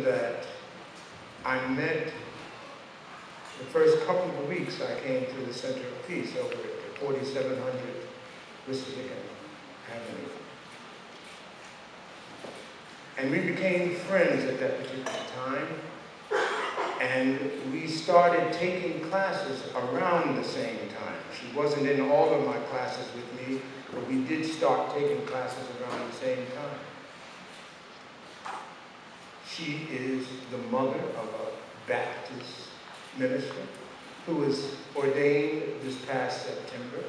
that I met the first couple of weeks I came to the Center of Peace over at 4700 Pacific Avenue. And we became friends at that particular time. And we started taking classes around the same time. She wasn't in all of my classes with me, but we did start taking classes around the same time. She is the mother of a Baptist minister who was ordained this past September.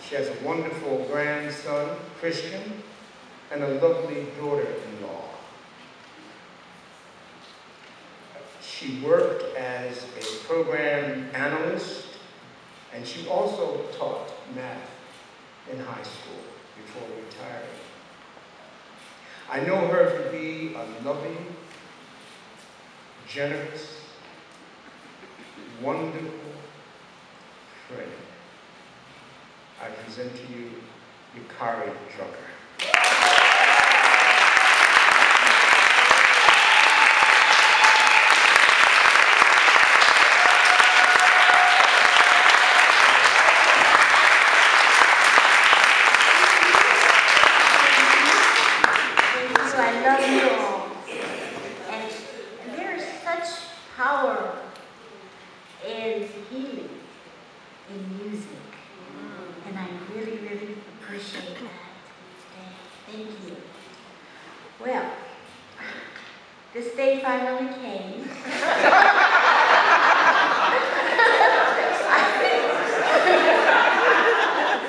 She has a wonderful grandson, Christian, and a lovely daughter-in-law. She worked as a program analyst, and she also taught math in high school before retiring. I know her to be a loving, generous, wonderful friend. I present to you Yukari Drucker. Power in healing, in music, and I really, really appreciate that today. Thank you. Well, this day finally came.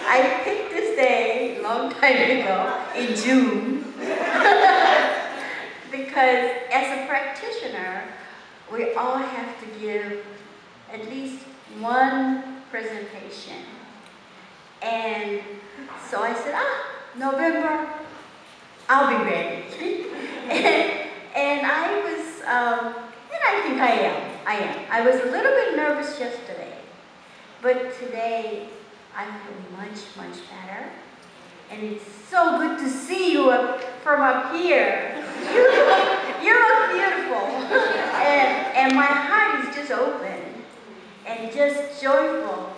I picked this day a long time ago, in June, because as a practitioner, we all have to give at least one presentation. And so I said, November, I'll be ready. and I was, and I think I am. I was a little bit nervous yesterday, but today I feel much, much better. And it's so good to see you from up here. You look beautiful. And my heart is just open and just joyful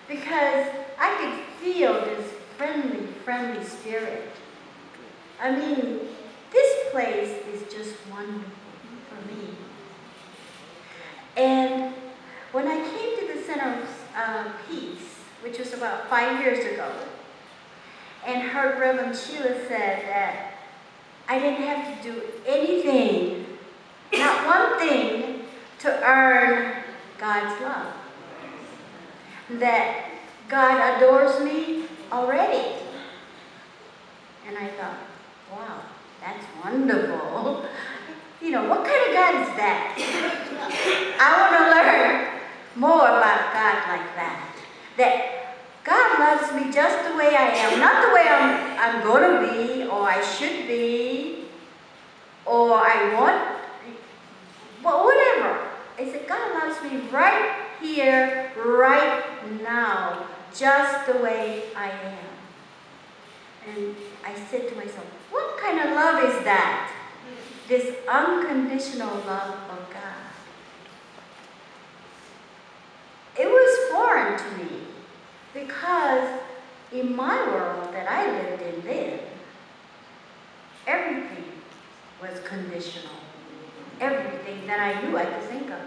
because I could feel this friendly, friendly spirit. I mean, this place is just wonderful for me. And when I came to the Center of Peace, which was about 5 years ago, and heard Reverend Sheila said that I didn't have to do anything, not one thing, to earn God's love. That God adores me already. And I thought, wow, that's wonderful. You know, what kind of God is that? I want to learn more about God like that. That God loves me just the way I am, not the way I'm going to be, or I should be, or I want, but whatever. I said, God loves me right here, right now, just the way I am. And I said to myself, what kind of love is that? This unconditional love of God. It was foreign to me. Because in my world that I lived in then, everything was conditional. Everything that I knew I could think of.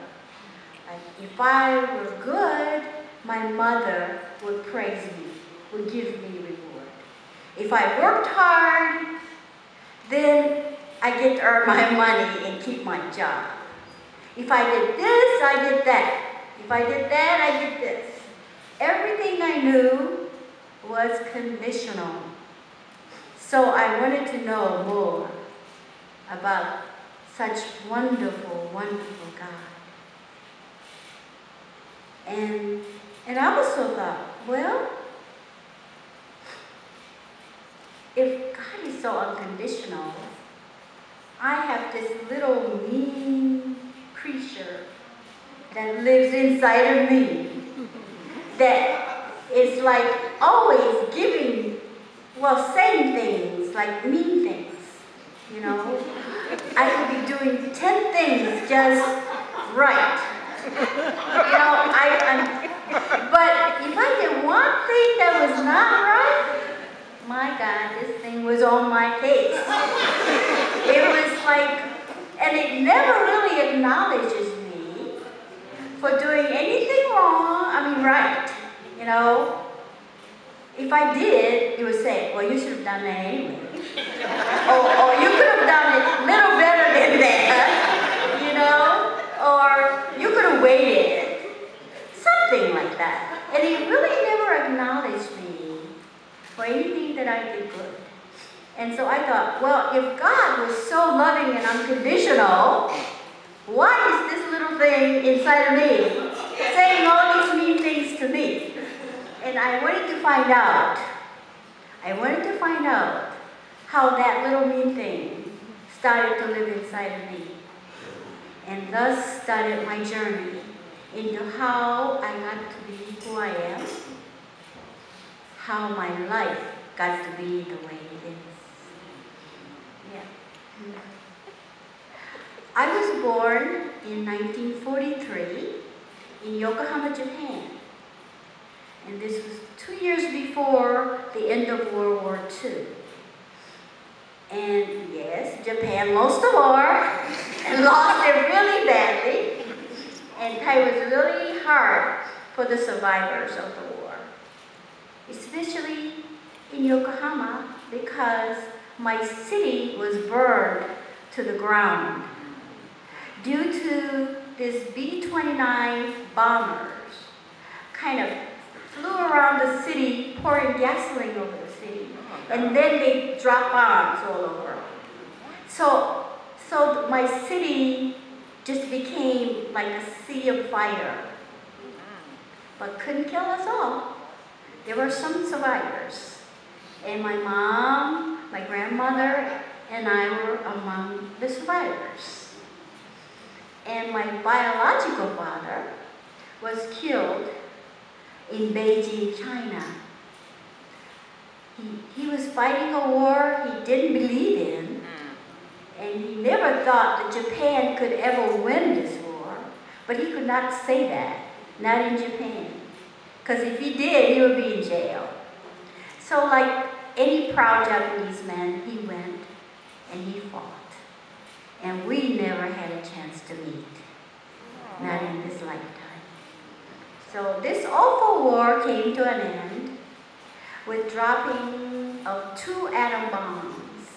Like if I were good, my mother would praise me, would give me reward. If I worked hard, then I get to earn my money and keep my job. If I did this, I did that. If I did that, I did this. Everything I knew was conditional. So I wanted to know more about such wonderful, wonderful God. And I also thought, well, if God is so unconditional, I have this little mean creature that lives inside of me that is like always giving, well, saying things like mean things, you know. I could be doing 10 things just right. You know, but if I did one thing that was not right, my God, this thing was on my case. It was like, and it never really acknowledges me for doing anything wrong, right, you know. If I did, it would say, well, you should have done that anyway. or you could have done it a little better than that, you know, or you could have waited, something like that. And he really never acknowledged me for anything that I did good. And so I thought, well, if God was so loving and unconditional, why is this little thing inside of me saying all these mean things to me? And I wanted to find out. I wanted to find out how that little mean thing started to live inside of me. And thus started my journey into how I got to be who I am, how my life got to be the way it is. Yeah. I was born in 1943 in Yokohama, Japan. And this was 2 years before the end of World War II. And yes, Japan lost the war and lost it really badly. And it was really hard for the survivors of the war, especially in Yokohama, because my city was burned to the ground due to this B-29 bombers kind of flew around the city, pouring gasoline over the city, and then they dropped bombs all over. So my city just became like a sea of fire, but couldn't kill us all. There were some survivors, and my mom, my grandmother, and I were among the survivors. And my biological father was killed in Beijing, China. He was fighting a war he didn't believe in, and he never thought that Japan could ever win this war, but he could not say that, not in Japan, because if he did, he would be in jail. So like any proud Japanese man, he went and he fought, and we never had a chance to meet, not in this lifetime. So this awful war came to an end with dropping of 2 atom bombs,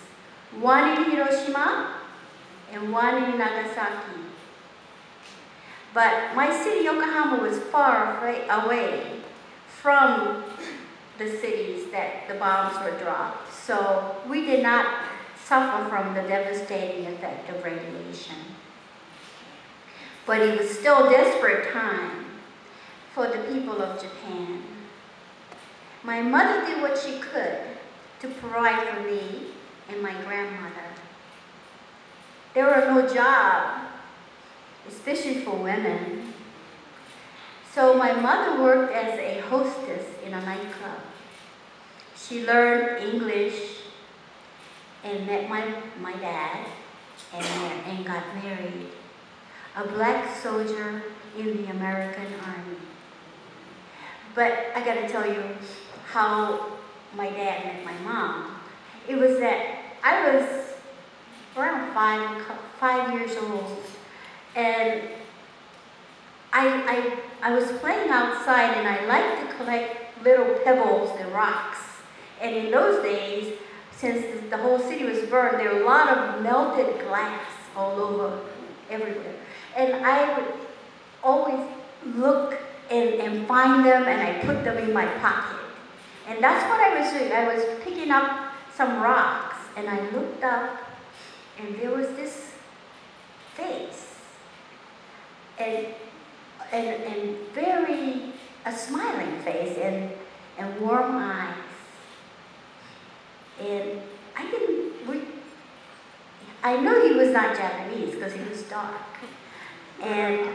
one in Hiroshima and one in Nagasaki. But my city, Yokohama, was far away from the cities that the bombs were dropped, so we did not suffer from the devastating effect of radiation. But it was still a desperate time for the people of Japan. My mother did what she could to provide for me and my grandmother. There were no jobs, especially for women. So my mother worked as a hostess in a nightclub. She learned English and met my dad and got married, a black soldier in the American Army. But I gotta tell you how my dad met my mom. It was that I was around 5 years old, and I was playing outside, and I liked to collect little pebbles and rocks. And in those days, since the whole city was burned, there were a lot of melted glass all over, everywhere. And I would always look and find them, and I put them in my pocket. And that's what I was doing. I was picking up some rocks, and I looked up, and there was this face, and very, a smiling face, and warm eyes. And I knew he was not Japanese because he was dark. And